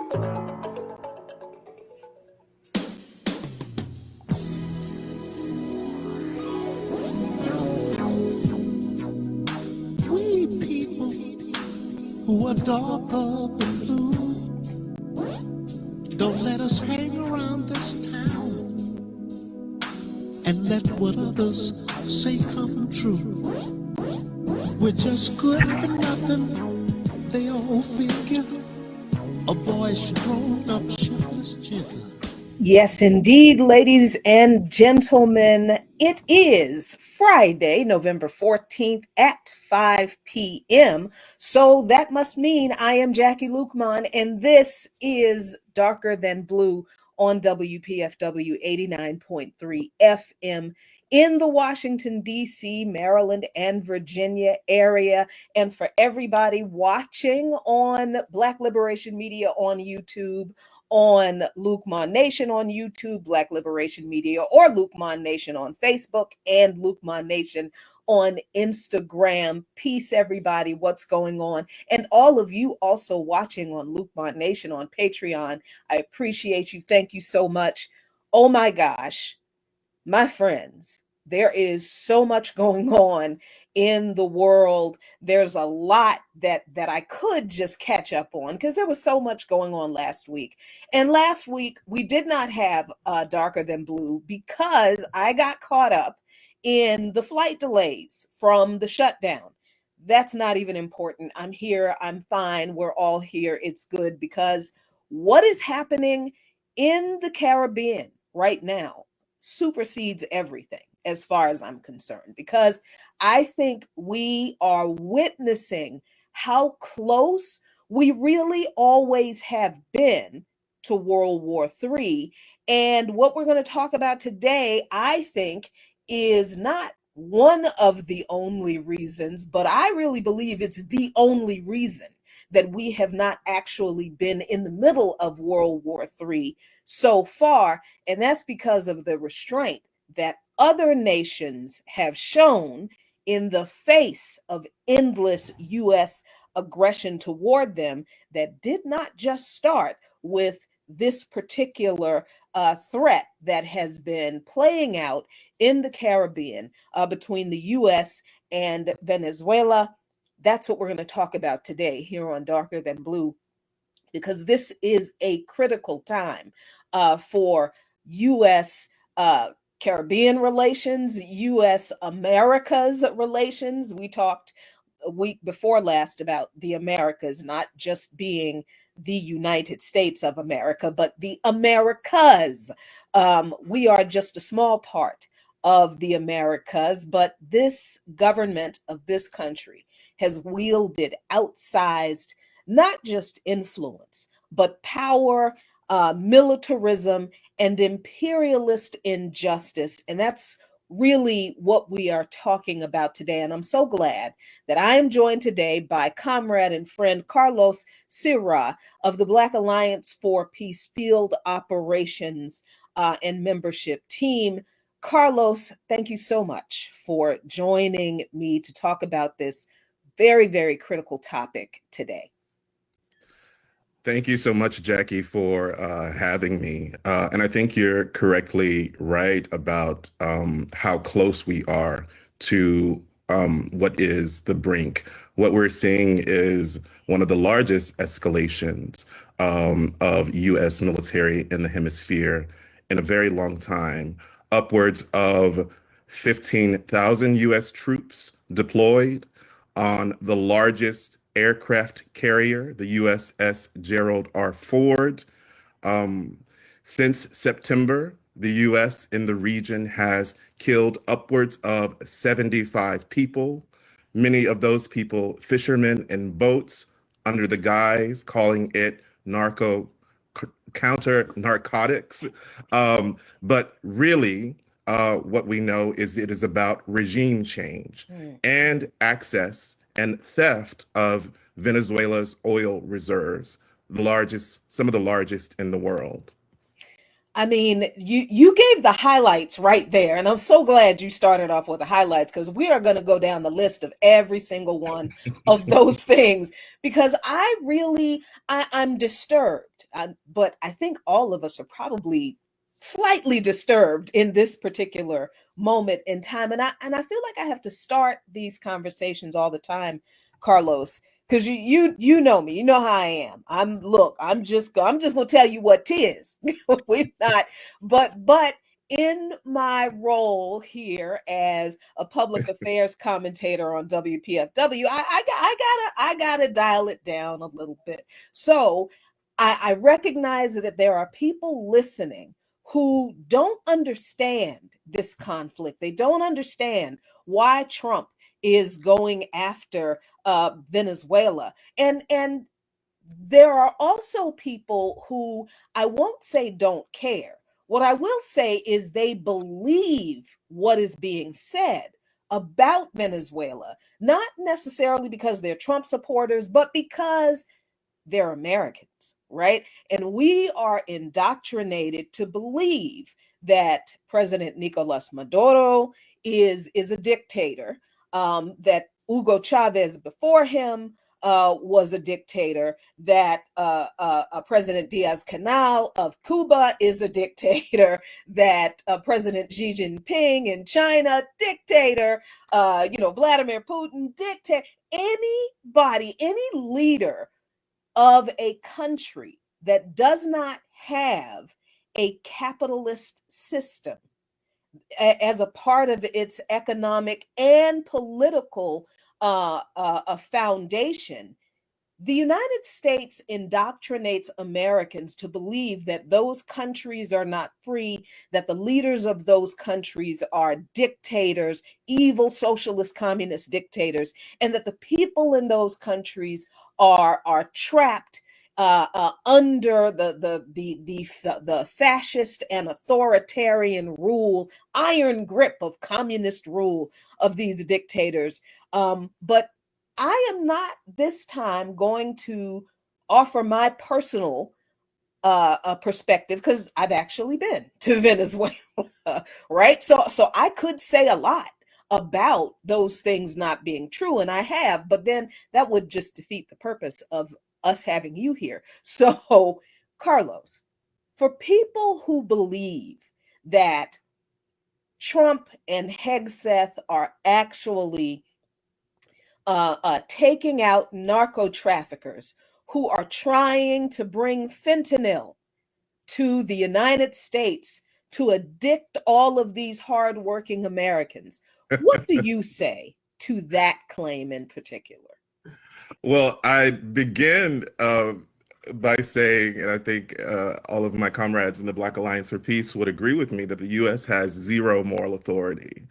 We people who are darker than blue, don't let us hang around this town and let what others say come true. We're just good for nothing, they all figure. A boy's grown up shiftless jigger. Yes, indeed, ladies and gentlemen, it is Friday, November 14th at 5 p.m. So that must mean I am Jackie Luqman, and this is Darker Than Blue on WPFW 89.3 FM in the Washington, D.C., Maryland, and Virginia area. And for everybody watching on Black Liberation Media on YouTube, on Luqman Nation on YouTube, Black Liberation Media, or Luqman Nation on Facebook, and Luqman Nation on Instagram. Peace, everybody. What's going on? And all of you also watching on Luqman Nation on Patreon. I appreciate you. Thank you so much. Oh my gosh, my friends, there is so much going on in the world. There's a lot that I could just catch up on because there was so much going on last week. And last week we did not have Darker Than Blue because I got caught up in the flight delays from the shutdown. That's not even important. I'm here. I'm fine. We're all here. It's good because what is happening in the Caribbean right now supersedes everything as far as I'm concerned, because I think we are witnessing how close we really always have been to World War III. And what we're going to talk about today, I think, is not one of the only reasons, but I really believe it's the only reason that we have not actually been in the middle of World War III so far. And that's because of the restraint that other nations have shown in the face of endless U.S. aggression toward them that did not just start with this particular threat that has been playing out in the Caribbean between the U.S. and Venezuela. That's what we're going to talk about today here on Darker Than Blue, because this is a critical time for U.S. Caribbean relations, U.S. Americas relations. We talked a week before last about the Americas not just being the United States of America, but the Americas. We are just a small part of the Americas, but this government of this country has wielded outsized, not just influence, but power, militarism, and imperialist injustice. And that's really what we are talking about today. And I'm so glad that I am joined today by comrade and friend Carlos Sirah of the Black Alliance for Peace Field Operations and Membership Team. Carlos, thank you so much for joining me to talk about this very, very critical topic today. Thank you so much, Jackie, for having me. And I think you're correctly right about how close we are to what is the brink. What we're seeing is one of the largest escalations of U.S. military in the hemisphere in a very long time. Upwards of 15,000 U.S. troops deployed on the largest aircraft carrier, the USS Gerald R. Ford. Since September, the U.S. in the region has killed upwards of 75 people, many of those people fishermen in boats under the guise calling it counter narcotics. But really, what we know is it is about regime change and access and theft of Venezuela's oil reserves, some of the largest in the world. I mean, you gave the highlights right there. And I'm so glad you started off with the highlights, because we are going to go down the list of every single one of those things, because I'm disturbed but I think all of us are probably slightly disturbed in this particular moment in time. And I feel like I have to start these conversations all the time, Carlos, because you know me, you know how I am. I'm just gonna tell you what 'tis. We've not, but in my role here as a public affairs commentator on WPFW, I gotta dial it down a little bit. So I recognize that there are people listening who don't understand this conflict. They don't understand why Trump is going after Venezuela. And there are also people who I won't say don't care. What I will say is they believe what is being said about Venezuela, not necessarily because they're Trump supporters, but because they're Americans, right? And we are indoctrinated to believe that President Nicolas Maduro is a dictator, that Hugo Chavez before him was a dictator, that President Diaz-Canel of Cuba is a dictator, that President Xi Jinping in China, dictator, Vladimir Putin, dictator. Anybody, any leader of a country that does not have a capitalist system as a part of its economic and political foundation, the United States indoctrinates Americans to believe that those countries are not free, that the leaders of those countries are dictators, evil socialist communist dictators, and that the people in those countries are trapped under the fascist and authoritarian rule, iron grip of communist rule of these dictators. But I am not this time going to offer my personal perspective because I've actually been to Venezuela, right? So I could say a lot about those things not being true, and I have, but then that would just defeat the purpose of us having you here. So, Carlos, for people who believe that Trump and Hegseth are actually taking out narco traffickers who are trying to bring fentanyl to the United States to addict all of these hardworking Americans. What do you say to that claim in particular? Well, I begin by saying, and I think all of my comrades in the Black Alliance for Peace would agree with me, that the U.S. has zero moral authority.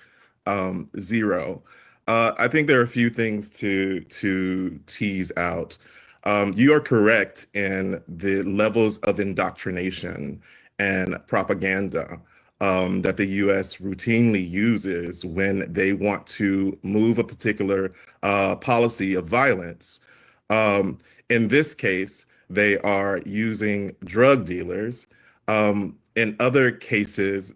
Zero. I think there are a few things to tease out. You are correct in the levels of indoctrination and propaganda that the U.S. routinely uses when they want to move a particular policy of violence. In this case, they are using drug dealers. In other cases,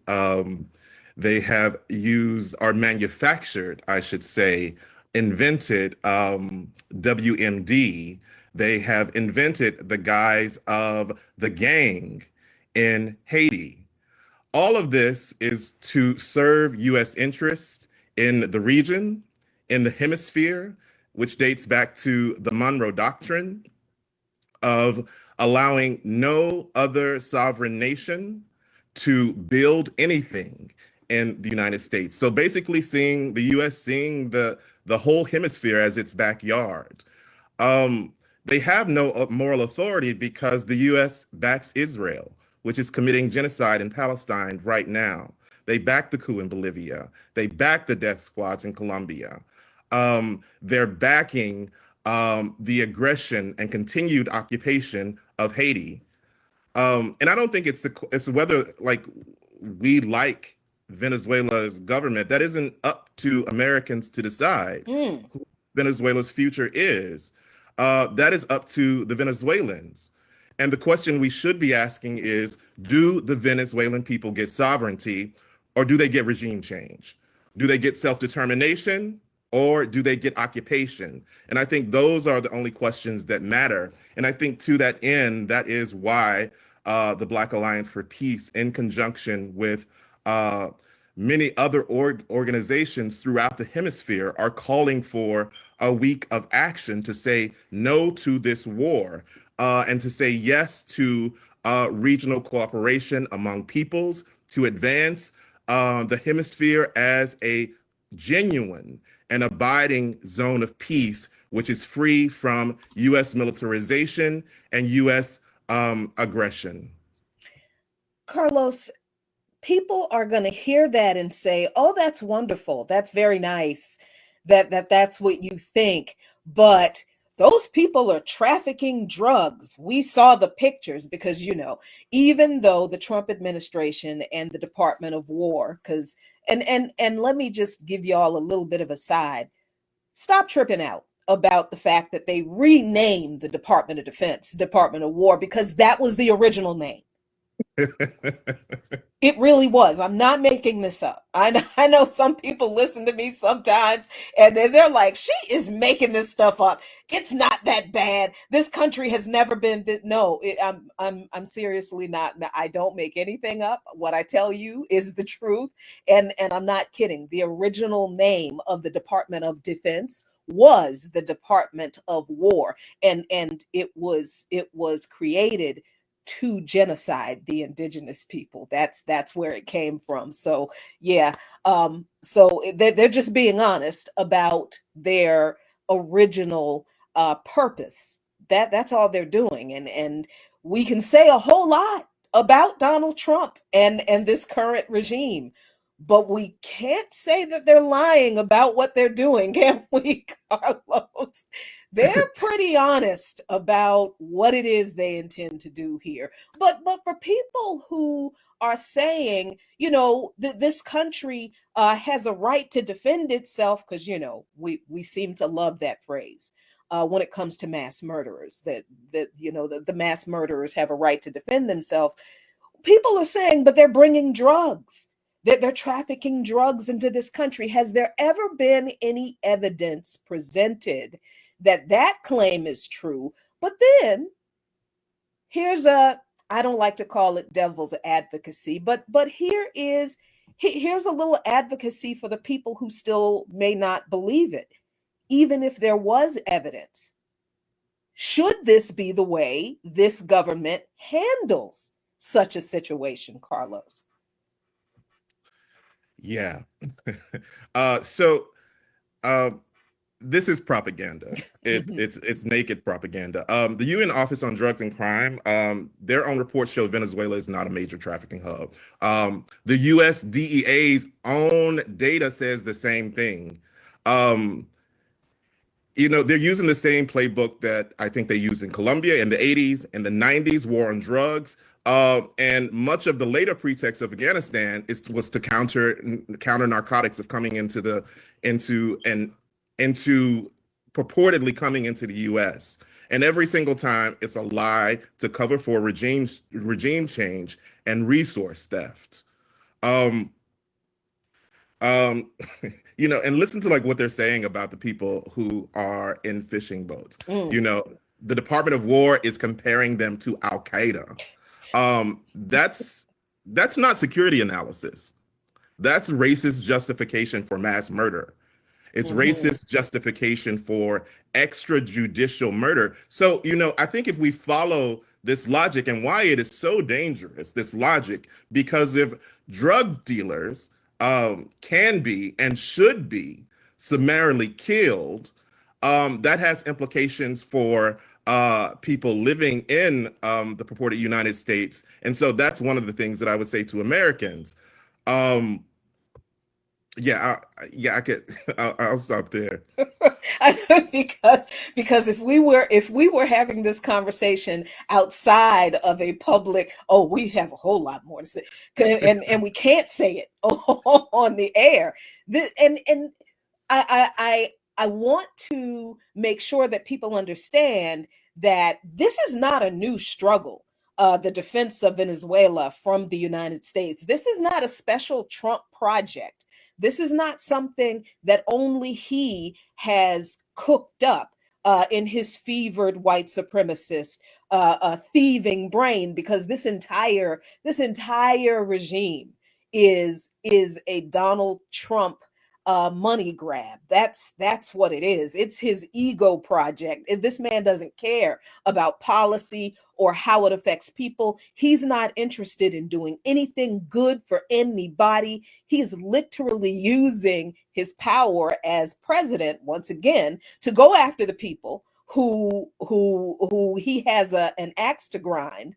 they have used or manufactured, I should say, invented WMD. They have invented the guise of the gang in Haiti. All of this is to serve U.S. interests in the region, in the hemisphere, which dates back to the Monroe Doctrine of allowing no other sovereign nation to build anything in the United States. So basically seeing the US seeing the whole hemisphere as its backyard. They have no moral authority because the US backs Israel, which is committing genocide in Palestine right now. They back the coup in Bolivia. They back the death squads in Colombia. They're backing the aggression and continued occupation of Haiti. And I don't think it's whether like we like Venezuela's government. That isn't up to Americans to decide Mm. who Venezuela's future is. That is up to the Venezuelans. And the question we should be asking is, do the Venezuelan people get sovereignty or do they get regime change? Do they get self-determination or do they get occupation? And I think those are the only questions that matter. And I think to that end, that is why the Black Alliance for Peace, in conjunction with uh, many other organizations throughout the hemisphere, are calling for a week of action to say no to this war, and to say yes to regional cooperation among peoples to advance the hemisphere as a genuine and abiding zone of peace, which is free from U.S. militarization and U.S. Aggression. Carlos, people are going to hear that and say, "Oh, that's wonderful. That's very nice. That's what you think." But those people are trafficking drugs. We saw the pictures because, even though the Trump administration and the Department of War, because and let me just give y'all a little bit of a side. Stop tripping out about the fact that they renamed the Department of Defense Department of War, because that was the original name. It really was. I'm not making this up. I know some people listen to me sometimes and they're like, she is making this stuff up. It's not that bad. This country has never been no, I'm seriously not. I don't make anything up. What I tell you is the truth, and I'm not kidding. The original name of the Department of Defense was the Department of War, and it was created to genocide the indigenous people. That's where it came from. So yeah, so they're just being honest about their original purpose. That's all they're doing, and we can say a whole lot about Donald Trump and this current regime, but we can't say that they're lying about what they're doing, can we, Carlos? They're pretty honest about what it is they intend to do here. But for people who are saying, this country has a right to defend itself, because we seem to love that phrase. When it comes to mass murderers, the mass murderers have a right to defend themselves. People are saying, but they're bringing drugs. They're trafficking drugs into this country. Has there ever been any evidence presented that claim is true? But then here's I don't like to call it devil's advocacy, but here's a little advocacy for the people who still may not believe it. Even if there was evidence, should this be the way this government handles such a situation, Carlos? Yeah. So this is propaganda. It's naked propaganda. The UN Office on Drugs and Crime, their own reports show Venezuela is not a major trafficking hub. The US DEA's own data says the same thing. They're using the same playbook that I think they used in Colombia in the 80s and the 90s, war on drugs. And much of the later pretext of Afghanistan was to counter narcotics of coming into purportedly coming into the U.S. And every single time, it's a lie to cover for regime change and resource theft. Um, um, and listen to like what they're saying about the people who are in fishing boats. The Department of War is comparing them to Al Qaeda. That's not security analysis. That's racist justification for mass murder. It's racist justification for extrajudicial murder. So, I think if we follow this logic, and why it is so dangerous, this logic, because if drug dealers can be and should be summarily killed, that has implications for people living in the purported United States. And so that's one of the things that I would say to Americans. I could. I'll stop there. because if we were having this conversation outside of a public, oh, we have a whole lot more to say, and we can't say it on the air. And I want to make sure that people understand that this is not a new struggle. The defense of Venezuela from the United States. This is not a special Trump project. This is not something that only he has cooked up in his fevered white supremacist thieving brain, because this entire regime is a Donald Trump money grab. That's what it is. It's his ego project. This man doesn't care about policy or how it affects people. He's not interested in doing anything good for anybody. He's literally using his power as president once again to go after the people who he has an axe to grind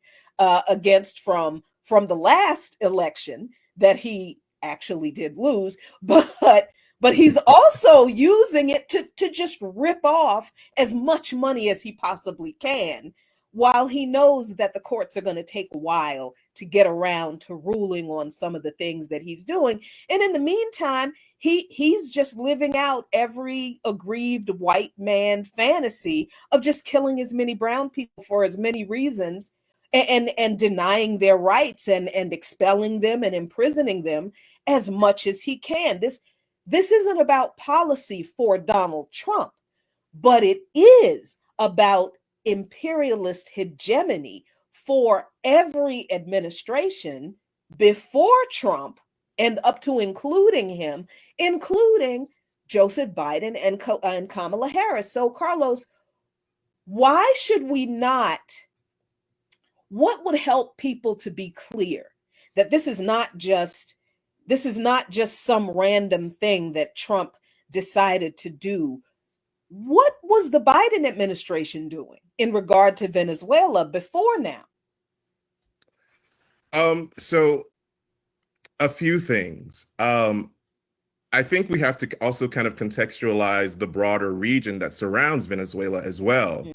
against from the last election that he actually did lose, but he's also using it to just rip off as much money as he possibly can, while he knows that the courts are going to take a while to get around to ruling on some of the things that he's doing. And in the meantime, he's just living out every aggrieved white man fantasy of just killing as many brown people for as many reasons, and denying their rights and expelling them and imprisoning them as much as he can. This isn't about policy for Donald Trump, but it is about imperialist hegemony for every administration before Trump and up to including him, including Joseph Biden and Kamala Harris. So, Carlos, why should we not? What would help people to be clear that this is not just some random thing that Trump decided to do? What was the Biden administration doing in regard to Venezuela before now? So a few things. I think we have to also kind of contextualize the broader region that surrounds Venezuela as well.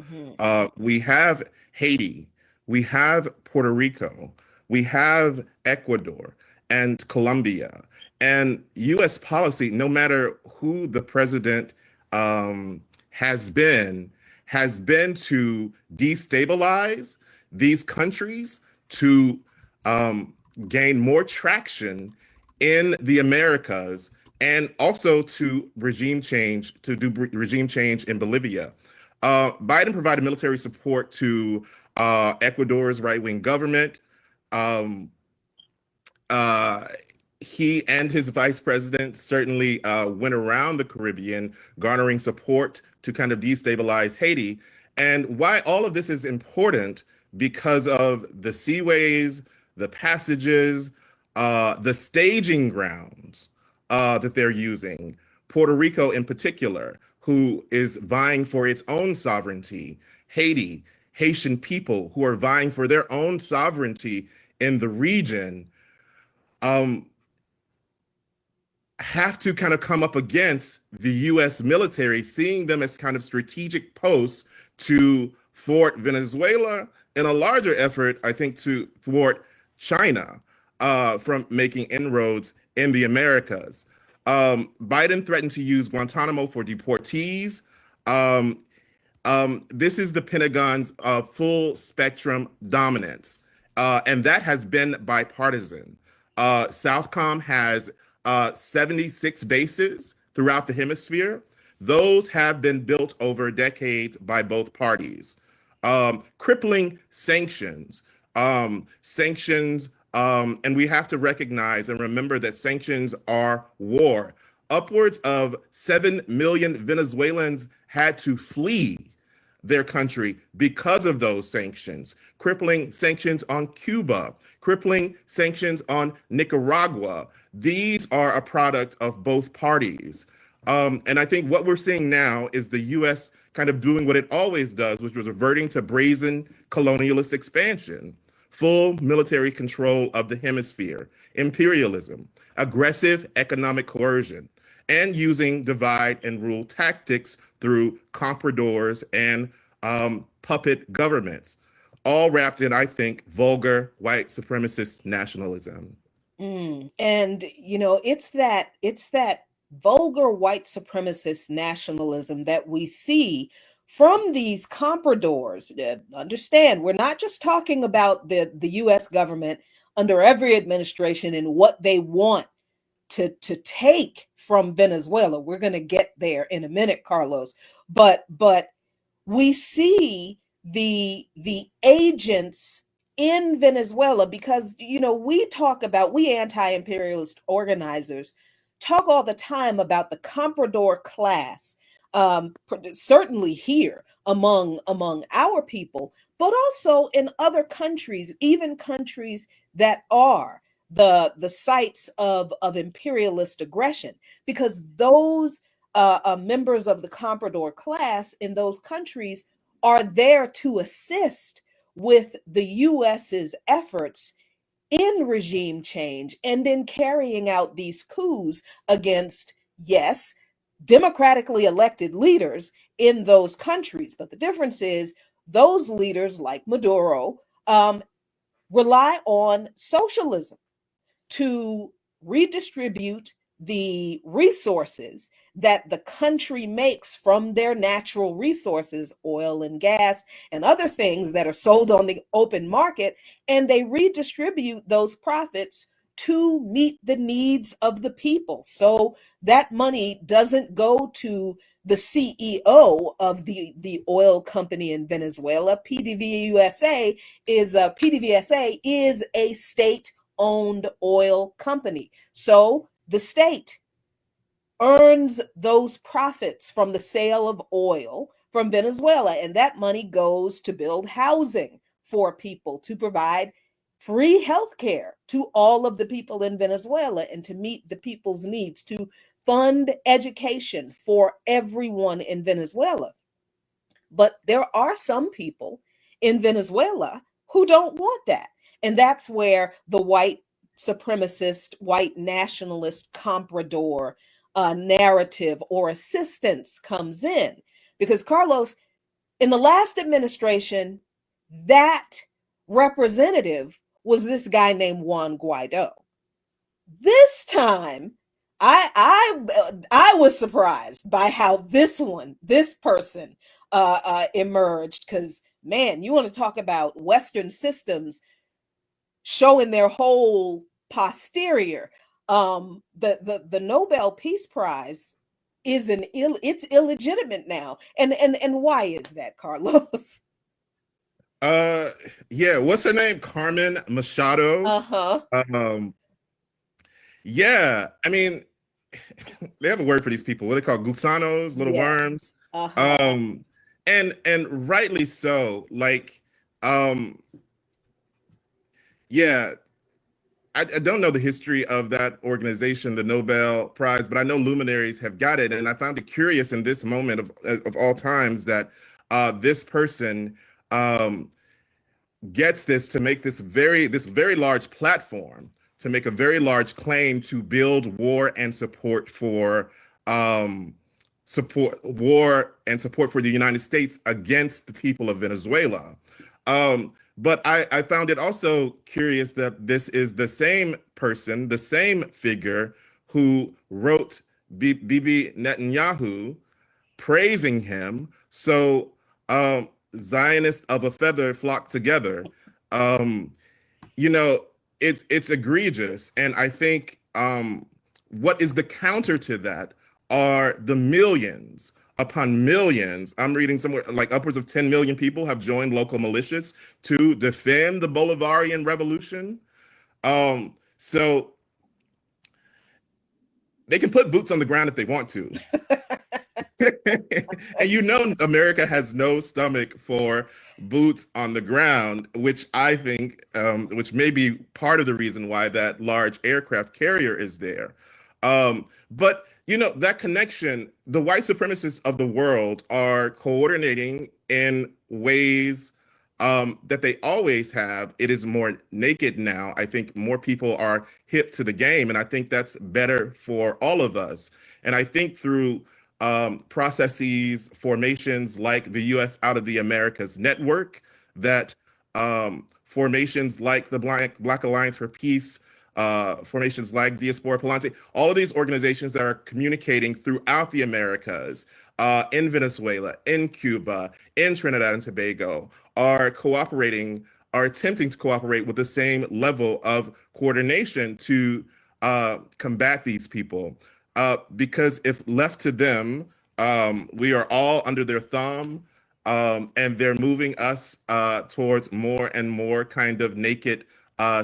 We have Haiti, we have Puerto Rico, we have Ecuador and Colombia. And US policy, no matter who the president has been to destabilize these countries, to gain more traction in the Americas, and also to do regime change in Bolivia. Biden provided military support to Ecuador's right-wing government. He and his vice president certainly went around the Caribbean, garnering support to kind of destabilize Haiti. And why all of this is important, because of the seaways, the passages, the staging grounds that they're using. Puerto Rico in particular, who is vying for its own sovereignty. Haiti, Haitian people who are vying for their own sovereignty in the region, have to kind of come up against the US military, seeing them as kind of strategic posts to thwart Venezuela, in a larger effort, I think, to thwart China from making inroads in the Americas. Biden threatened to use Guantanamo for deportees. This is the Pentagon's full spectrum dominance, and that has been bipartisan. Southcom has 76 bases throughout the hemisphere. Those have been built over decades by both parties. Crippling sanctions, and we have to recognize and remember that sanctions are war. Upwards of 7 million Venezuelans had to flee their country because of those sanctions. Crippling sanctions on Cuba, crippling sanctions on Nicaragua. These are a product of both parties. And I think what we're seeing now is the US kind of doing what it always does, which was reverting to brazen colonialist expansion, full military control of the hemisphere, imperialism, aggressive economic coercion, and using divide and rule tactics through compradors and puppet governments, all wrapped in, I think, vulgar white supremacist nationalism. And it's that vulgar white supremacist nationalism that we see from these compradors. Understand, we're not just talking about the US government under every administration and what they want to take from Venezuela. We're going to get there in a minute, Carlos. But we see the agents in Venezuela, because we anti-imperialist organizers talk all the time about the Comprador class, certainly here among our people, but also in other countries, even countries that are the sites of imperialist aggression, because those members of the Comprador class in those countries are there to assist with the US's efforts in regime change and in carrying out these coups against, yes, democratically elected leaders in those countries. But the difference is those leaders, like Maduro, rely on socialism to redistribute the resources that the country makes from their natural resources, oil and gas and other things that are sold on the open market, and they redistribute those profits to meet the needs of the people. So that money doesn't go to the CEO of the oil company in Venezuela. PDVSA is a state-owned oil company. So the state earns those profits from the sale of oil from Venezuela, and that money goes to build housing for people, to provide free health care to all of the people in Venezuela, and to meet the people's needs, to fund education for everyone in Venezuela. But there are some people in Venezuela who don't want that. And that's where the white supremacist, white nationalist comprador narrative or assistance comes in. Because, Carlos, in the last administration, that representative was this guy named Juan Guaido. This time, I was surprised by how this person emerged, because, man, you want to talk about Western systems showing their whole posterior. The Nobel Peace Prize is it's illegitimate now, and why is that, Carlos? Yeah, what's her name? Carmen Machado. Yeah, I mean, they have a word for these people. What are they called? Gusanos, little worms. And rightly so. Like, yeah, I don't know the history of that organization, the Nobel Prize, but I know luminaries have got it. And I found it curious in this moment of all times that this person gets this to make this very large platform, to make a very large claim to build war and support for the United States against the people of Venezuela. But I found it also curious that this is the same person, the same figure who wrote Bibi Netanyahu praising him. So Zionists of a feather flock together. You know, it's egregious. And I think what is the counter to that are the millions upon millions. I'm reading somewhere like upwards of 10 million people have joined local militias to defend the Bolivarian revolution. So they can put boots on the ground if they want to. And you know, America has no stomach for boots on the ground, which I think, which may be part of the reason why that large aircraft carrier is there. But, you know, that connection, the white supremacists of the world are coordinating in ways that they always have. It is more naked now. I think more people are hip to the game, and I think that's better for all of us. And I think through processes, formations like the U.S. Out of the Americas Network, that formations like the Black Alliance for Peace, formations like Diaspora Palante, all of these organizations that are communicating throughout the Americas, in Venezuela, in Cuba, in Trinidad and Tobago, are attempting to cooperate with the same level of coordination to combat these people. Because if left to them, we are all under their thumb, and they're moving us towards more and more kind of naked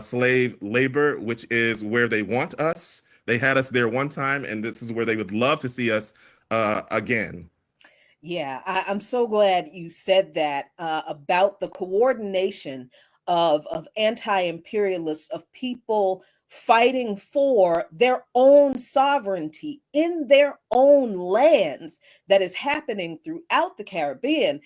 slave labor, which is where they want us. They had us there one time, and this is where they would love to see us again. Yeah, I'm so glad you said that about the coordination of anti-imperialists, of people fighting for their own sovereignty in their own lands that is happening throughout the Caribbean,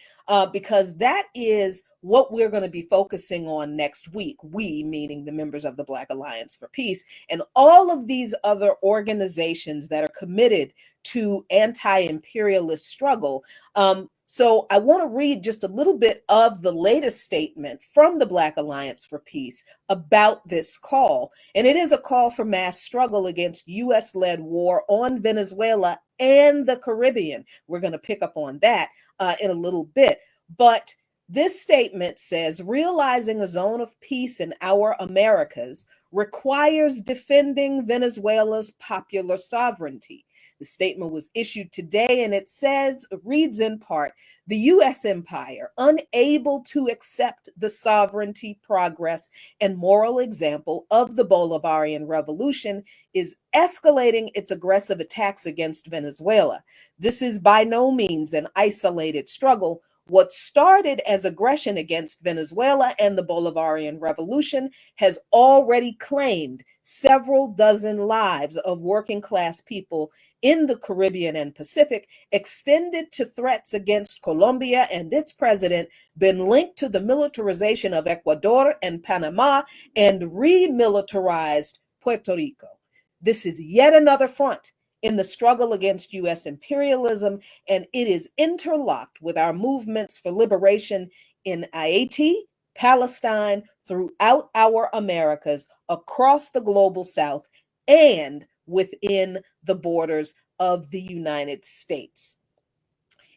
because that is what we're going to be focusing on next week. We, meaning the members of the Black Alliance for Peace, and all of these other organizations that are committed to anti-imperialist struggle. So I want to read just a little bit of the latest statement from the Black Alliance for Peace about this call. And it is a call for mass struggle against US-led war on Venezuela and the Caribbean. We're going to pick up on that in a little bit. But this statement says, realizing a zone of peace in our Americas requires defending Venezuela's popular sovereignty. The statement was issued today, and it says, reads in part, the U.S. empire, unable to accept the sovereignty, progress, and moral example of the Bolivarian Revolution, is escalating its aggressive attacks against Venezuela. This is by no means an isolated struggle. What started as aggression against Venezuela and the Bolivarian Revolution has already claimed several dozen lives of working class people in the Caribbean and Pacific, extended to threats against Colombia and its president, been linked to the militarization of Ecuador and Panama, and remilitarized Puerto Rico. This is yet another front in the struggle against U.S. imperialism, and it is interlocked with our movements for liberation in Haiti, Palestine, throughout our Americas, across the global South, and within the borders of the United States.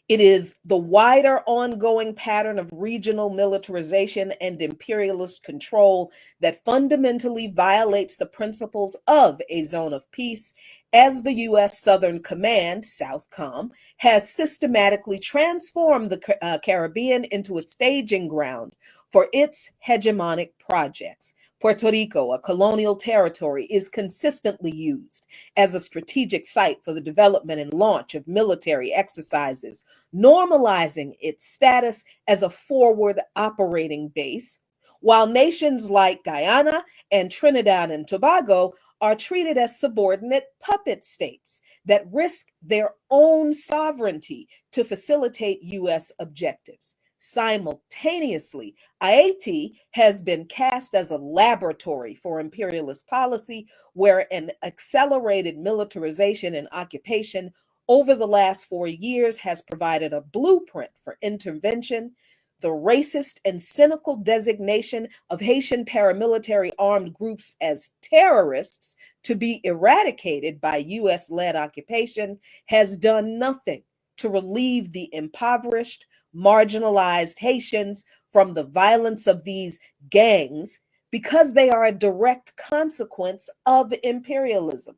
It is the wider ongoing pattern of regional militarization and imperialist control that fundamentally violates the principles of a zone of peace, as the U.S. Southern Command, SOUTHCOM, has systematically transformed the Caribbean into a staging ground for its hegemonic projects. Puerto Rico, a colonial territory, is consistently used as a strategic site for the development and launch of military exercises, normalizing its status as a forward operating base, while nations like Guyana and Trinidad and Tobago are treated as subordinate puppet states that risk their own sovereignty to facilitate U.S. objectives. Simultaneously, Haiti has been cast as a laboratory for imperialist policy, where an accelerated militarization and occupation over the last 4 years has provided a blueprint for intervention. The racist and cynical designation of Haitian paramilitary armed groups as terrorists to be eradicated by US-led occupation has done nothing to relieve the impoverished, marginalized Haitians from the violence of these gangs, because they are a direct consequence of imperialism.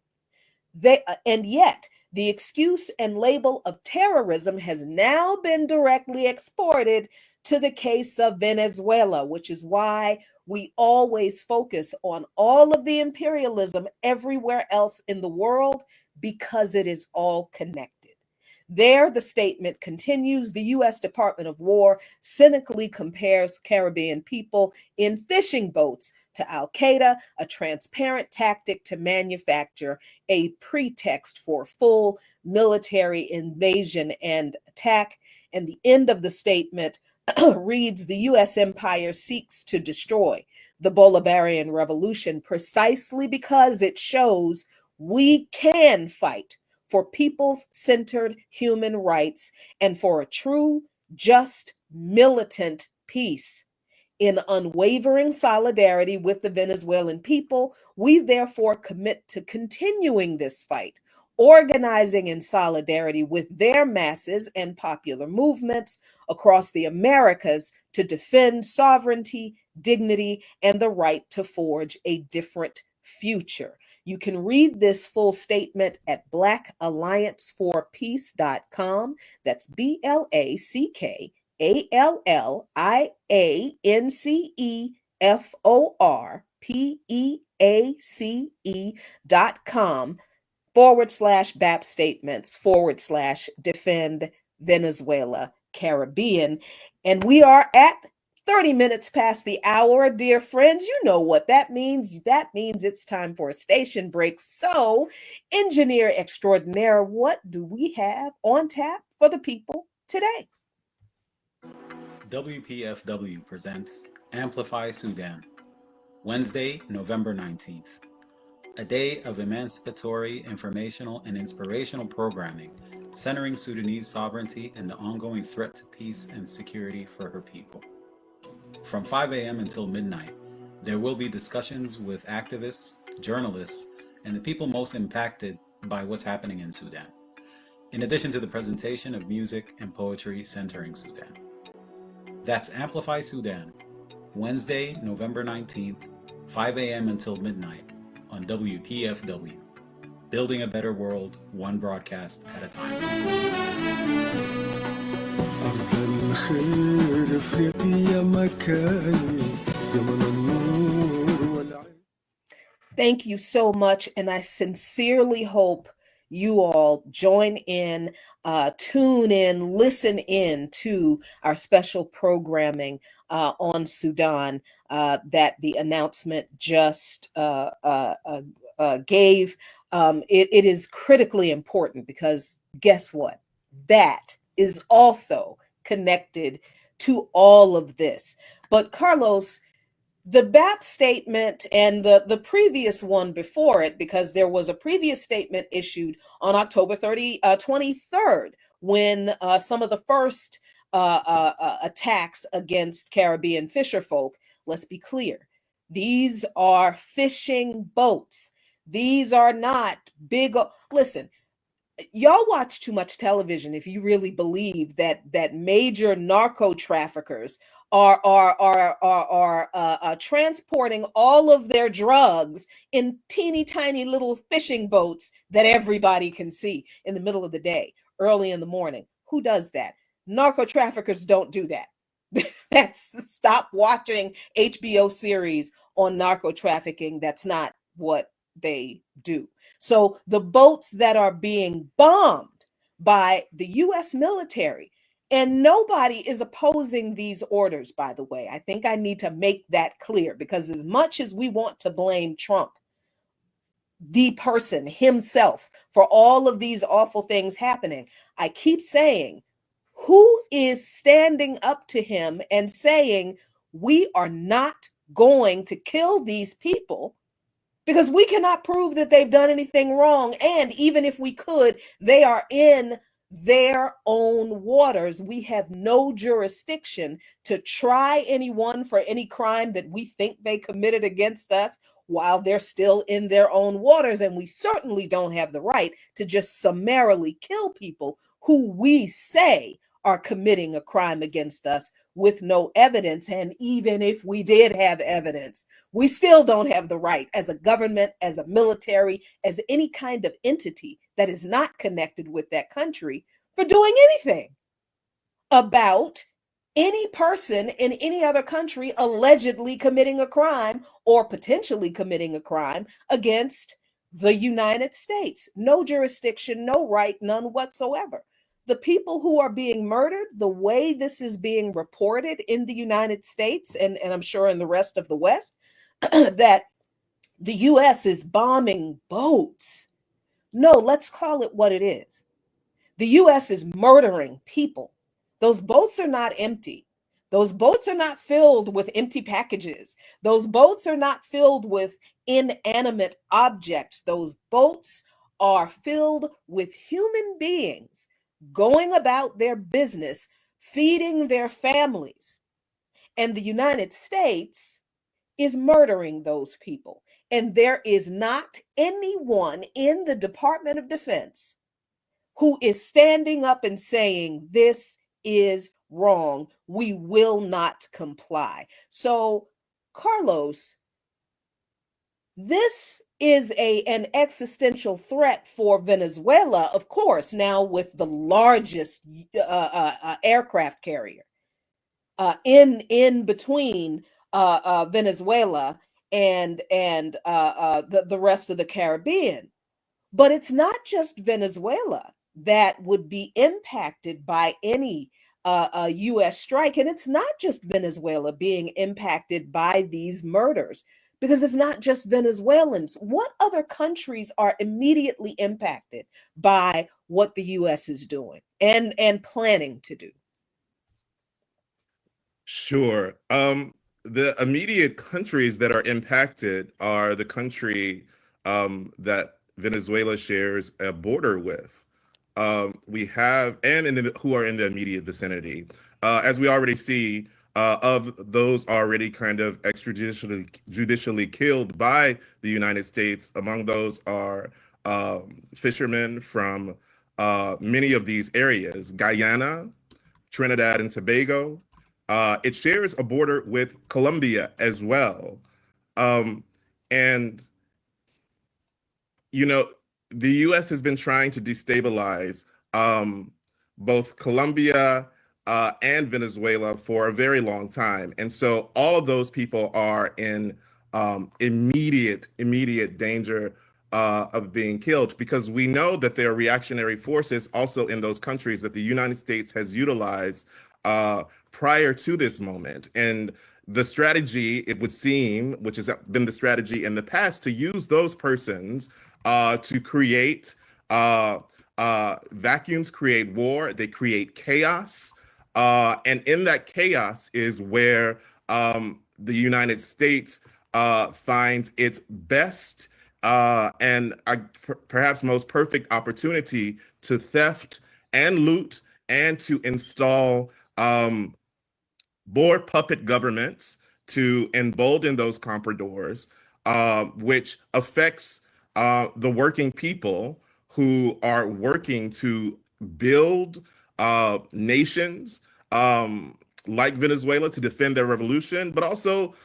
And yet, the excuse and label of terrorism has now been directly exported to the case of Venezuela, which is why we always focus on all of the imperialism everywhere else in the world, because it is all connected. There, the statement continues, the U.S. Department of War cynically compares Caribbean people in fishing boats to Al-Qaeda, a transparent tactic to manufacture a pretext for full military invasion and attack. And the end of the statement reads, the U.S. empire seeks to destroy the Bolivarian Revolution precisely because it shows we can fight for people's-centered human rights and for a true, just, militant peace. In unwavering solidarity with the Venezuelan people, we therefore commit to continuing this fight, organizing in solidarity with their masses and popular movements across the Americas to defend sovereignty, dignity, and the right to forge a different future. You can read this full statement at blackallianceforpeace.com. That's BLACKALLIANCEFORPEACE.com /BAP statements /defend Venezuela Caribbean. And we are at 30 minutes past the hour, dear friends. You know what that means. That means it's time for a station break. So, engineer extraordinaire, what do we have on tap for the people today? WPFW presents Amplify Sudan, Wednesday, November 19th. A day of emancipatory, informational, and inspirational programming centering Sudanese sovereignty and the ongoing threat to peace and security for her people. From 5 a.m. until midnight, there will be discussions with activists, journalists, and the people most impacted by what's happening in Sudan, in addition to the presentation of music and poetry centering Sudan. That's Amplify Sudan, Wednesday, November 19th, 5 a.m. until midnight on WPFW. Building a better world, one broadcast at a time. Thank you so much. And I sincerely hope you all join in, tune in, listen in to our special programming on Sudan that the announcement just gave. It is critically important because guess what? That is also connected to all of this. But Carlos, the BAP statement and the previous one before it, because there was a previous statement issued on October 23rd, when some of the first attacks against Caribbean fisherfolk, let's be clear, these are fishing boats. These are not big, listen, y'all watch too much television if you really believe that major narco traffickers are transporting all of their drugs in teeny tiny little fishing boats that everybody can see in the middle of the day, early in the morning. Who does that? Narco traffickers don't do that. Stop watching HBO series on narco trafficking. That's not what they do. So the boats that are being bombed by the US military, and nobody is opposing these orders, by the way. I think I need to make that clear, because as much as we want to blame Trump, the person himself, for all of these awful things happening, I keep saying, who is standing up to him and saying, we are not going to kill these people because we cannot prove that they've done anything wrong. And even if we could, they are in their own waters. We have no jurisdiction to try anyone for any crime that we think they committed against us while they're still in their own waters. And we certainly don't have the right to just summarily kill people who we say are committing a crime against us with no evidence. And even if we did have evidence, we still don't have the right as a government, as a military, as any kind of entity that is not connected with that country for doing anything about any person in any other country allegedly committing a crime or potentially committing a crime against the United States. No jurisdiction, no right, none whatsoever. The people who are being murdered, the way this is being reported in the United States, and I'm sure in the rest of the West, that the US is bombing boats. No, let's call it what it is. The US is murdering people. Those boats are not empty. Those boats are not filled with empty packages. Those boats are not filled with inanimate objects. Those boats are filled with human beings going about their business, feeding their families. And the United States is murdering those people. And there is not anyone in the Department of Defense who is standing up and saying, this is wrong. We will not comply. So, Carlos, This is an existential threat for Venezuela, of course, now with the largest aircraft carrier in between Venezuela and the rest of the Caribbean. But it's not just Venezuela that would be impacted by any U.S. strike, and it's not just Venezuela being impacted by these murders, because it's not just Venezuelans. What other countries are immediately impacted by what the U.S. is doing and planning to do? Sure. The immediate countries that are impacted are the country that Venezuela shares a border with. We have, and who are in the immediate vicinity. As we already see, of those already kind of judicially killed by the United States, among those are fishermen from many of these areas, Guyana, Trinidad and Tobago. It shares a border with Colombia as well. And, you know, the US has been trying to destabilize both Colombia and Venezuela for a very long time. And so all of those people are in immediate danger of being killed, because we know that there are reactionary forces also in those countries that the United States has utilized prior to this moment. And the strategy, it would seem, which has been the strategy in the past, to use those persons to create vacuums, create war, they create chaos. And in that chaos is where the United States finds its best and perhaps most perfect opportunity to theft and loot and to install more puppet governments to embolden those compradors, which affects the working people who are working to build nations like Venezuela to defend their revolution, but also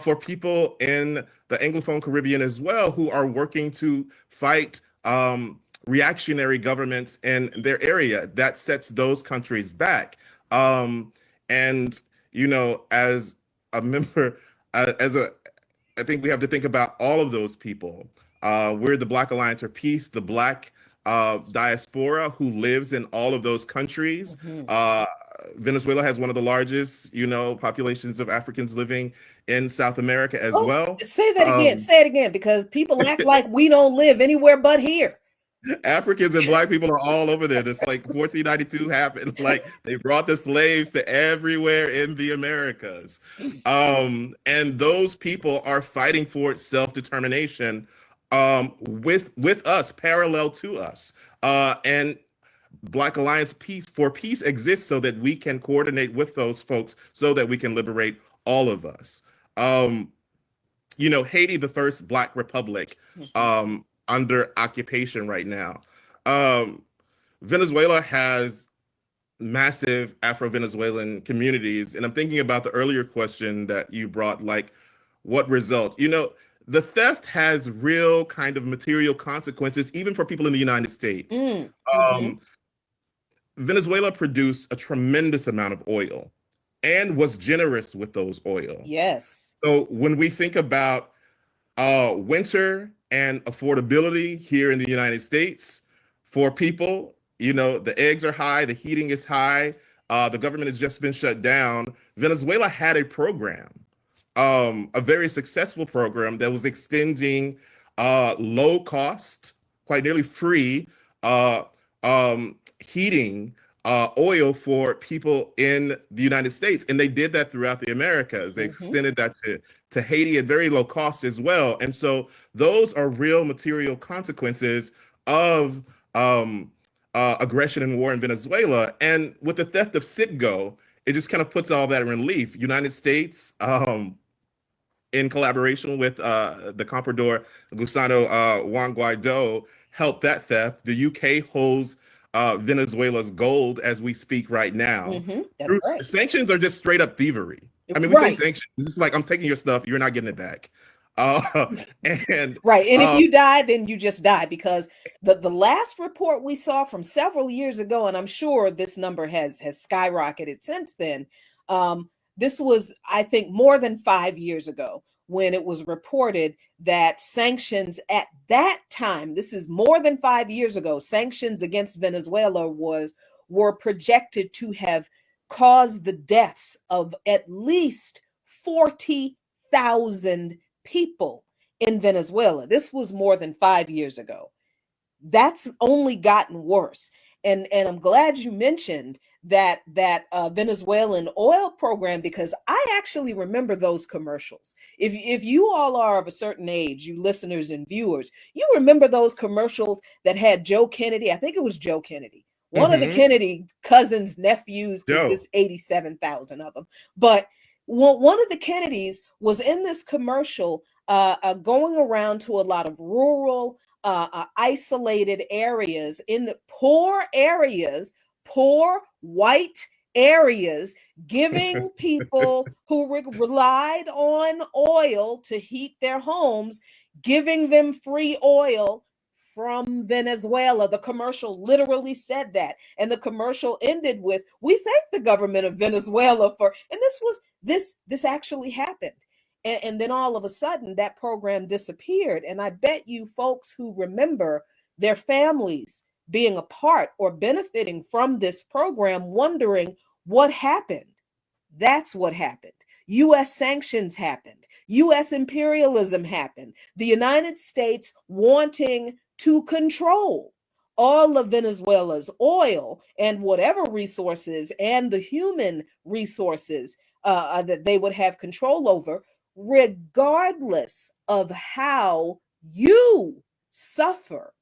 for people in the Anglophone Caribbean as well who are working to fight reactionary governments in their area. That sets those countries back. And you know, as a member, I think we have to think about all of those people. We're the Black Alliance for Peace, the Black diaspora who lives in all of those countries. Venezuela has one of the largest, you know, populations of Africans living in South America as well. Say that again. Say it again, because people act like we don't live anywhere but here. Africans and Black people are all over there. It's like 1492 happened. Like they brought the slaves to everywhere in the Americas. And those people are fighting for self-determination with us, parallel to us. And Black Alliance for Peace exists so that we can coordinate with those folks so that we can liberate all of us. You know, Haiti, the first Black republic, under occupation right now. Venezuela has massive Afro-Venezuelan communities. And I'm thinking about the earlier question that you brought, like, what result? You know, the theft has real kind of material consequences, even for people in the United States. Venezuela produced a tremendous amount of oil and was generous with those oil. Yes. So when we think about winter and affordability here in the United States for people, you know, the eggs are high, the heating is high, the government has just been shut down. Venezuela had a program, a very successful program that was extending low cost, quite nearly free heating oil for people in the United States. And they did that throughout the Americas. They extended that to Haiti at very low cost as well. And so those are real material consequences of aggression and war in Venezuela. And with the theft of Citgo, it just kind of puts all that in relief. United States, in collaboration with the Comprador, Gusano Juan Guaido, helped that theft. The UK holds Venezuela's gold as we speak right now. That's right. Sanctions are just straight up thievery. I mean, we say sanctions. It's just like, I'm taking your stuff, you're not getting it back. And Right. And if you die, then you just die, because the last report we saw from several years ago, and I'm sure this number has skyrocketed since then. This was, I think, more than 5 years ago when it was reported that sanctions at that time, this is more than 5 years ago, sanctions against Venezuela were projected to have caused the deaths of at least 40,000 people in Venezuela. This was more than 5 years ago. That's only gotten worse. And I'm glad you mentioned that Venezuelan oil program, because I actually remember those commercials. If you all are of a certain age, you listeners and viewers, you remember those commercials that had Joe Kennedy. I think it was Joe Kennedy, one of the Kennedy cousins, nephews, because there's 87,000 of them. But one of the Kennedys was in this commercial, going around to a lot of rural, isolated areas, in the poor areas, poor white areas, giving people who relied on oil to heat their homes, giving them free oil from Venezuela. The commercial literally said that. And the commercial ended with, "We thank the government of Venezuela for," and this actually happened. And then all of a sudden that program disappeared. And I bet you folks who remember their families being a part or benefiting from this program, wondering what happened. That's what happened. US sanctions happened. US imperialism happened. The United States wanting to control all of Venezuela's oil and whatever resources and the human resources that they would have control over, regardless of how you suffer,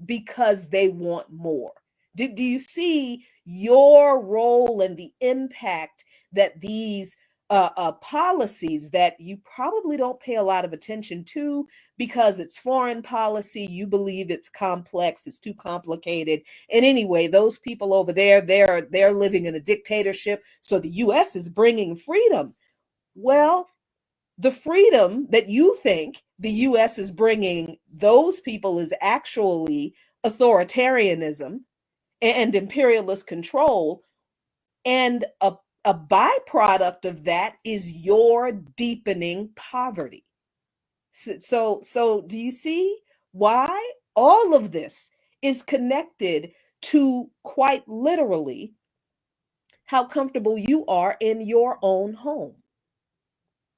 because they want more. Do you see your role and the impact that these policies, that you probably don't pay a lot of attention to because it's foreign policy, you believe it's complex, it's too complicated, and anyway, those people over there, they're living in a dictatorship, so the US is bringing freedom. Well, the freedom that you think the US is bringing those people is actually authoritarianism and imperialist control. And a byproduct of that is your deepening poverty. So do you see why all of this is connected to, quite literally, how comfortable you are in your own home?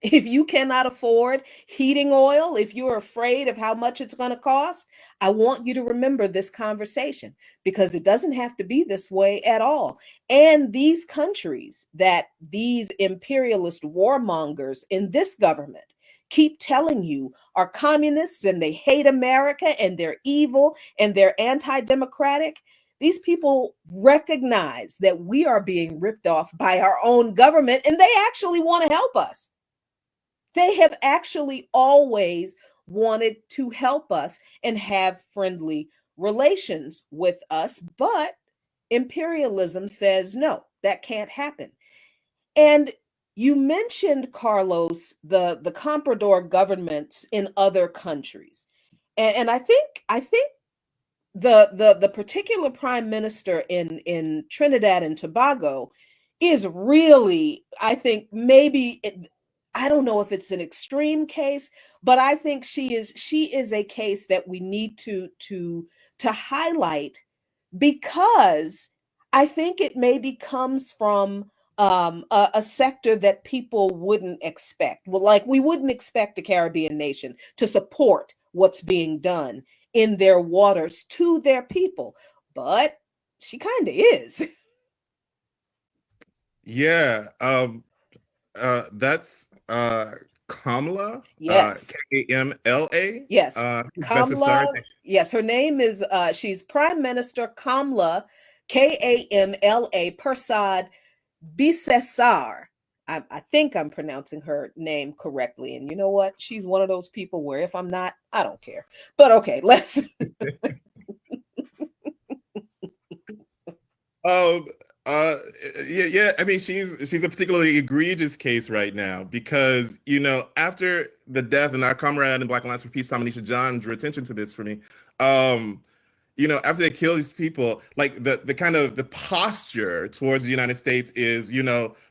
If you cannot afford heating oil, if you're afraid of how much it's going to cost, I want you to remember this conversation, because it doesn't have to be this way at all. And these countries that these imperialist warmongers in this government keep telling you are communists and they hate America and they're evil and they're anti-democratic, these people recognize that we are being ripped off by our own government, and they actually want to help us. They have actually always wanted to help us and have friendly relations with us, but imperialism says no, that can't happen. And you mentioned, Carlos, the Comprador governments in other countries, and I think the particular prime minister in Trinidad and Tobago is really, I think, maybe I don't know if it's an extreme case, but I think she is a case that we need to highlight, because I think it maybe comes from a sector that people wouldn't expect. Well, like, we wouldn't expect a Caribbean nation to support what's being done in their waters to their people, but she kind of is. Yeah, that's Kamala, Yes. Kamla. Yes. Best Kamala. sorry. Yes, her name is she's Prime Minister Kamla, Kamla Persad Bisesar. I think I'm pronouncing her name correctly. And you know what? She's one of those people where if I'm not, I don't care. But okay, let's Um, Uh, yeah. I mean, she's a particularly egregious case right now because after the death, and our comrade in Black Alliance for Peace, Tamanisha John, drew attention to this for me. Um, after they kill these people, like the kind of the posture towards the United States is,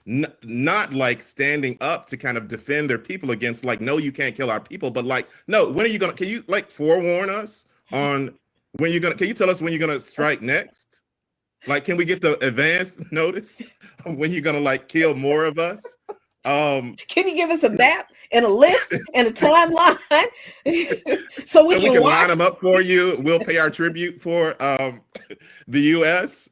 not like standing up to kind of defend their people against, like, no, you can't kill our people, but like, no, when are you gonna? Can you like forewarn us on when you're gonna? Can you tell us when you're gonna strike next? Like, can we get the advance notice of when you're gonna like kill more of us? Um, Can you give us a map and a list and a timeline so we so we can can line watch? them up for you. We'll pay our tribute for the U.S.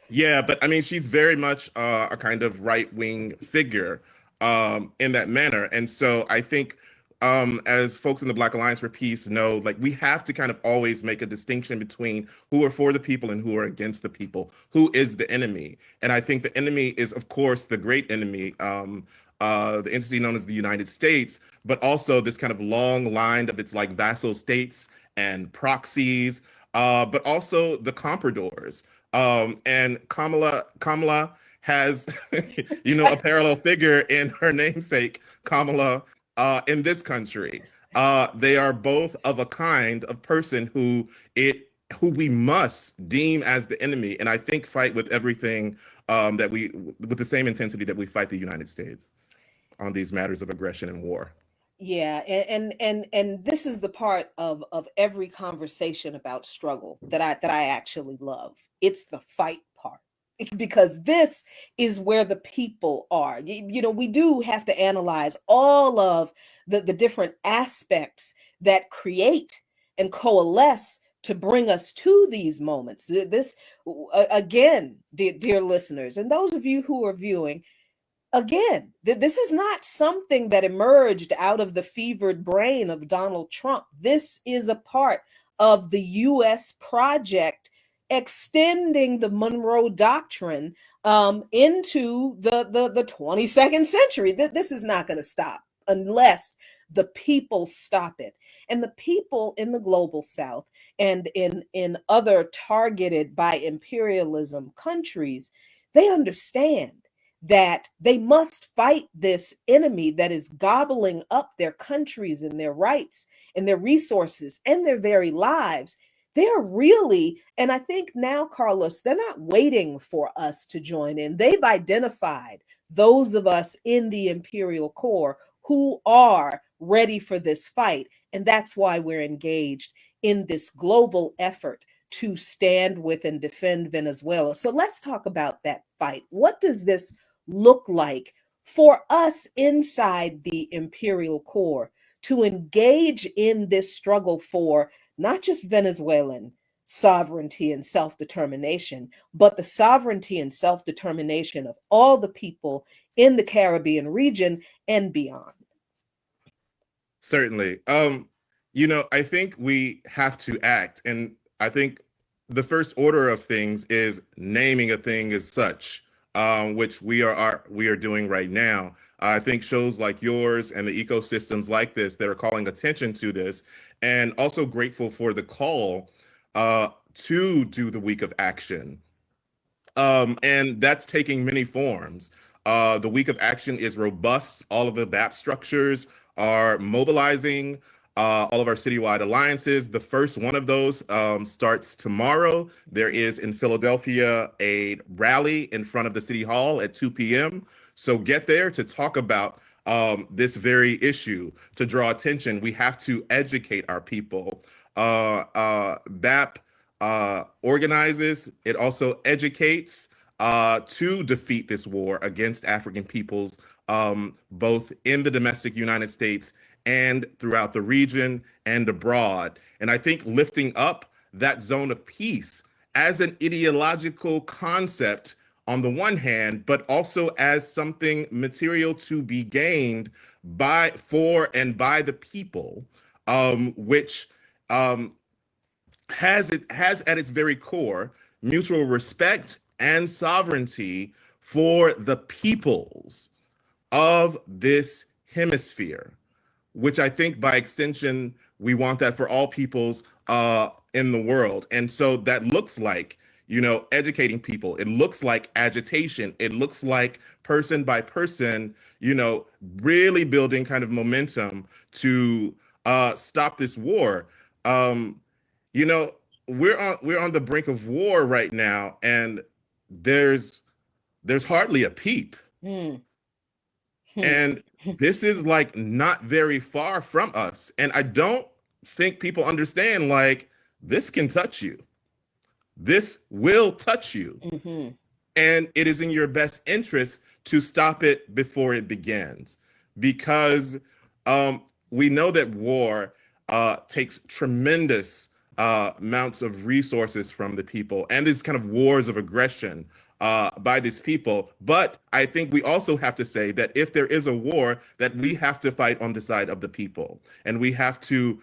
Yeah, but I mean, she's very much a kind of right-wing figure in that manner. And so I think, as folks in the Black Alliance for Peace know, like we have to kind of always make a distinction between who are for the people and who are against the people, who is the enemy. And I think the enemy is, of course, the great enemy, the entity known as the United States, but also this kind of long line of its like vassal states and proxies, but also the compradors. And Kamala has, a parallel figure in her namesake, Kamala, in this country. They are both of a kind of person who we must deem as the enemy, and I think fight with everything with the same intensity that we fight the United States on these matters of aggression and war. Yeah, and this is the part of every conversation about struggle that I actually love. It's the fight part. Because this is where the people are. We do have to analyze all of the different aspects that create and coalesce to bring us to these moments. This again, dear listeners, and those of you who are viewing, again, this is not something that emerged out of the fevered brain of Donald Trump. This is a part of the U.S. project extending the Monroe Doctrine into the 22nd century. This is not going to stop unless the people stop it. And the people in the global South and in other targeted by imperialism countries, they understand that they must fight this enemy that is gobbling up their countries and their rights and their resources and their very lives. They're really, and I think now, Carlos, they're not waiting for us to join in. They've identified those of us in the Imperial Core who are ready for this fight. And that's why we're engaged in this global effort to stand with and defend Venezuela. So let's talk about that fight. What does this look like for us inside the Imperial Core to engage in this struggle for not just Venezuelan sovereignty and self-determination, but the sovereignty and self-determination of all the people in the Caribbean region and beyond? Certainly. I think we have to act, and I think the first order of things is naming a thing as such, which we are doing right now. I think shows like yours and the ecosystems like this that are calling attention to this, and also grateful for the call to do the week of action, and that's taking many forms. The week of action is robust. All of the BAP structures are mobilizing. All of our citywide alliances. The first one of those starts tomorrow. There is in Philadelphia a rally in front of the city hall at 2 p.m. So get there to talk about this very issue, to draw attention. We have to educate our people. BAP organizes, it also educates to defeat this war against African peoples, both in the domestic United States and throughout the region and abroad. And I think lifting up that zone of peace as an ideological concept on the one hand, but also as something material to be gained for and by the people, which has at its very core mutual respect and sovereignty for the peoples of this hemisphere, which I think by extension we want that for all peoples in the world. And so that looks like educating people. It looks like agitation. It looks like person by person, really building kind of momentum to stop this war. Um, you know, we're on the brink of war right now, and there's hardly a peep. Hmm. And this is like not very far from us. And I don't think people understand like this can touch you. This will touch you. Hmm. And it is in your best interest to stop it before it begins. Because we know that war takes tremendous amounts of resources from the people and these kind of wars of aggression by these people. But I think we also have to say that if there is a war, that we have to fight on the side of the people. And we have to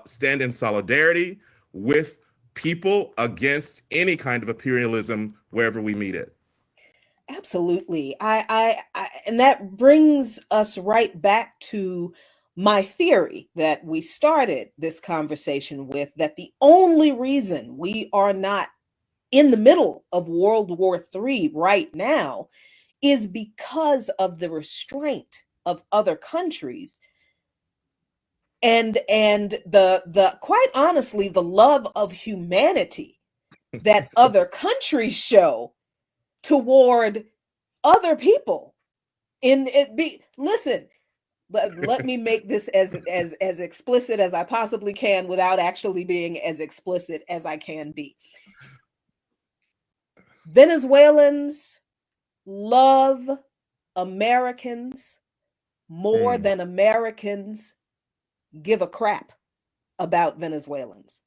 stand in solidarity with people against any kind of imperialism wherever we meet it. Absolutely. And that brings us right back to my theory that we started this conversation with, that the only reason we are not in the middle of World War III right now is because of the restraint of other countries and the quite honestly the love of humanity that other countries show toward other people. In it be listen, let me make this as explicit as I possibly can without actually being as explicit as I can be. Venezuelans love Americans more Mm. than Americans give a crap about Venezuelans.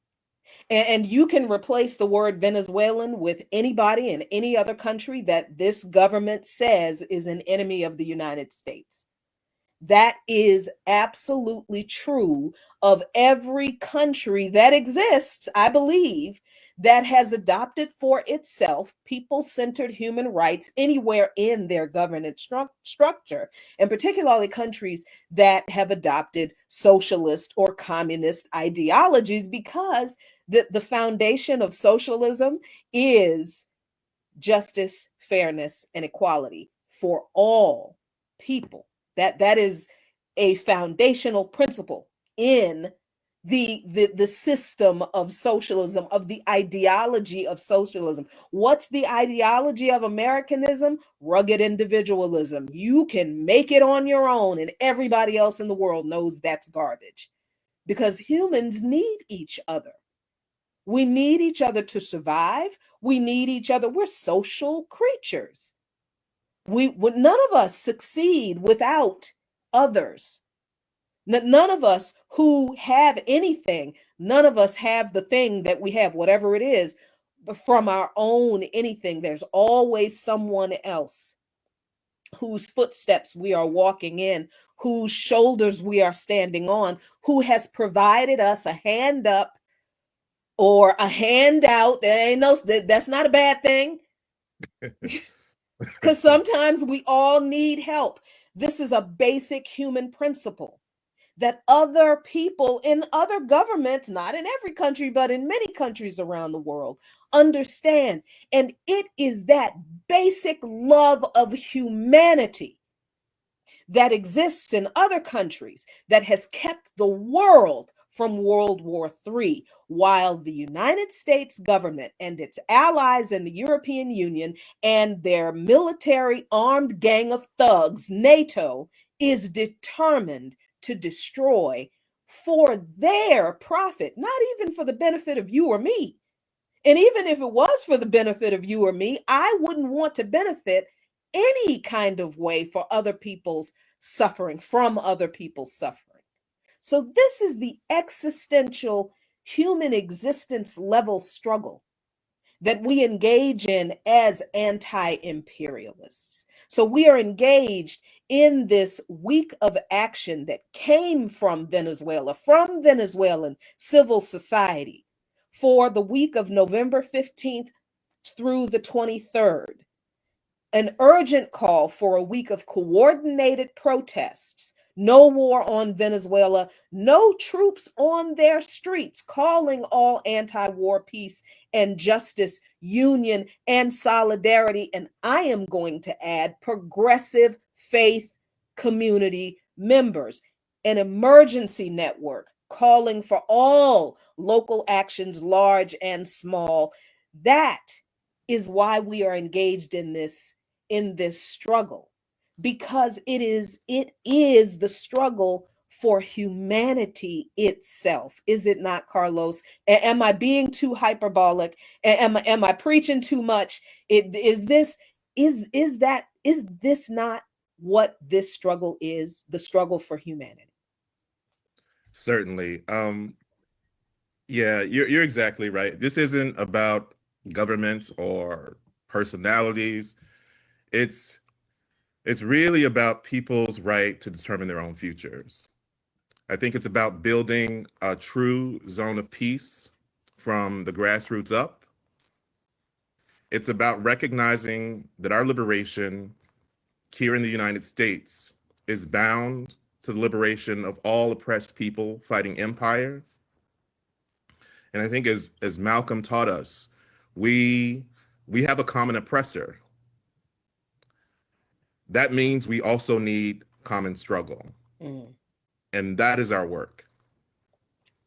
And you can replace the word Venezuelan with anybody in any other country that this government says is an enemy of the United States. That is absolutely true of every country that exists, I believe, that has adopted for itself people centered human rights anywhere in their governance structure, and particularly countries that have adopted socialist or communist ideologies, because the foundation of socialism is justice, fairness, and equality for all people. That is a foundational principle in the system of socialism, of the ideology of socialism. What's the ideology of Americanism? Rugged individualism. You can make it on your own, and everybody else in the world knows that's garbage, because humans need each other. We need each other to survive. We need each other. We're social creatures. None of us succeed without others. None of us who have anything, none of us have the thing that we have, whatever it is, from our own anything. There's always someone else whose footsteps we are walking in, whose shoulders we are standing on, who has provided us a hand up or a handout. That's not a bad thing, because sometimes we all need help. This is a basic human principle that other people in other governments, not in every country, but in many countries around the world, understand. And it is that basic love of humanity that exists in other countries that has kept the world from World War III, while the United States government and its allies in the European Union and their military armed gang of thugs, NATO, is determined to destroy for their profit, not even for the benefit of you or me. And even if it was for the benefit of you or me, I wouldn't want to benefit any kind of way for other people's suffering, from other people's suffering. So, this is the existential human existence level struggle that we engage in as anti imperialists. So, we are engaged in this week of action that came from Venezuela, from Venezuelan civil society, for the week of November 15th through the 23rd. An urgent call for a week of coordinated protests No war on Venezuela, no troops on their streets, calling all anti-war, peace, and justice, union, and solidarity. And I am going to add progressive faith community members, an emergency network calling for all local actions, large and small. That is why we are engaged in this struggle, because it is the struggle for humanity itself. Is it not, Carlos? Am I being too hyperbolic? Am I preaching too much? Is this not what this struggle is? The struggle for humanity. Certainly. Yeah, you're exactly right. This isn't about governments or personalities. It's it's really about people's right to determine their own futures. I think it's about building a true zone of peace from the grassroots up. It's about recognizing that our liberation here in the United States is bound to the liberation of all oppressed people fighting empire. And I think as Malcolm taught us, we have a common oppressor. That means we also need common struggle. Mm. And that is our work.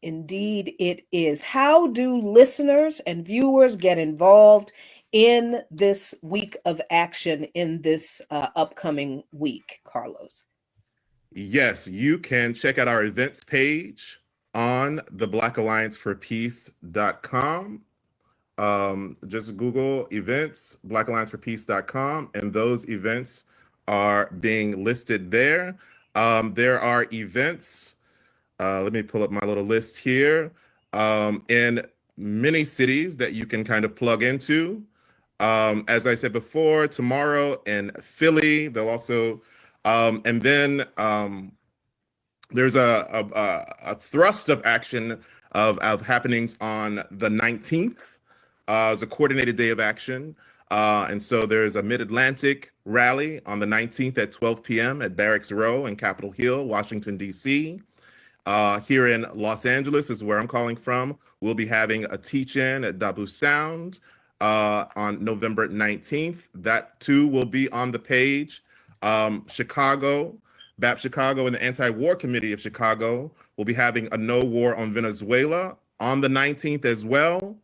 Indeed, it is. How do listeners and viewers get involved in this week of action, in this upcoming week, Carlos? Yes, you can check out our events page on the blackallianceforpeace.com. Just Google events, blackallianceforpeace.com, and those events are being listed there. There are events, let me pull up my little list here, in many cities that you can kind of plug into. As I said before, tomorrow in Philly, they'll also, and then there's a thrust of action of happenings on the 19th. It's a coordinated day of action. And so there's a Mid-Atlantic rally on the 19th at 12 p.m. at Barracks Row in Capitol Hill, Washington, D.C. Here in Los Angeles is where I'm calling from. We'll be having a teach-in at Dabu Sound on November 19th. That too will be on the page. Chicago, BAP Chicago and the Anti-War Committee of Chicago will be having a No War on Venezuela on the 19th as well.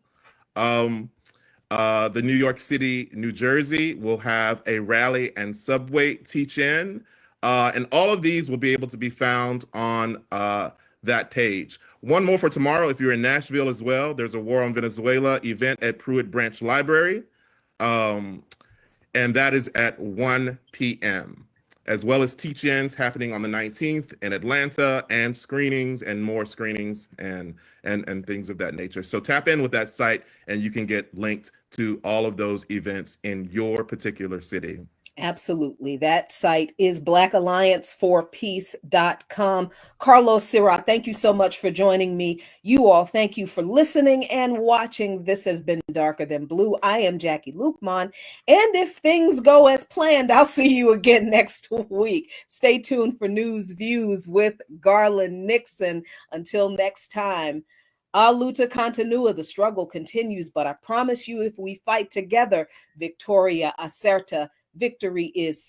The New York City, New Jersey will have a rally and subway teach-in. And all of these will be able to be found on that page. One more for tomorrow, if you're in Nashville as well, there's a War on Venezuela event at Pruitt Branch Library. And that is at 1 p.m., as well as teach-ins happening on the 19th in Atlanta, and screenings and more screenings and things of that nature. So tap in with that site and you can get linked to all of those events in your particular city. Absolutely. That site is blackallianceforpeace.com. Carlos, Sirah, thank you so much for joining me. You all, thank you for listening and watching. This has been Darker Than Blue. I am Jackie Luqman. And if things go as planned, I'll see you again next week. Stay tuned for news, views with Garland Nixon. Until next time. A luta continua, the struggle continues, but I promise you, if we fight together, Victoria acerta, victory is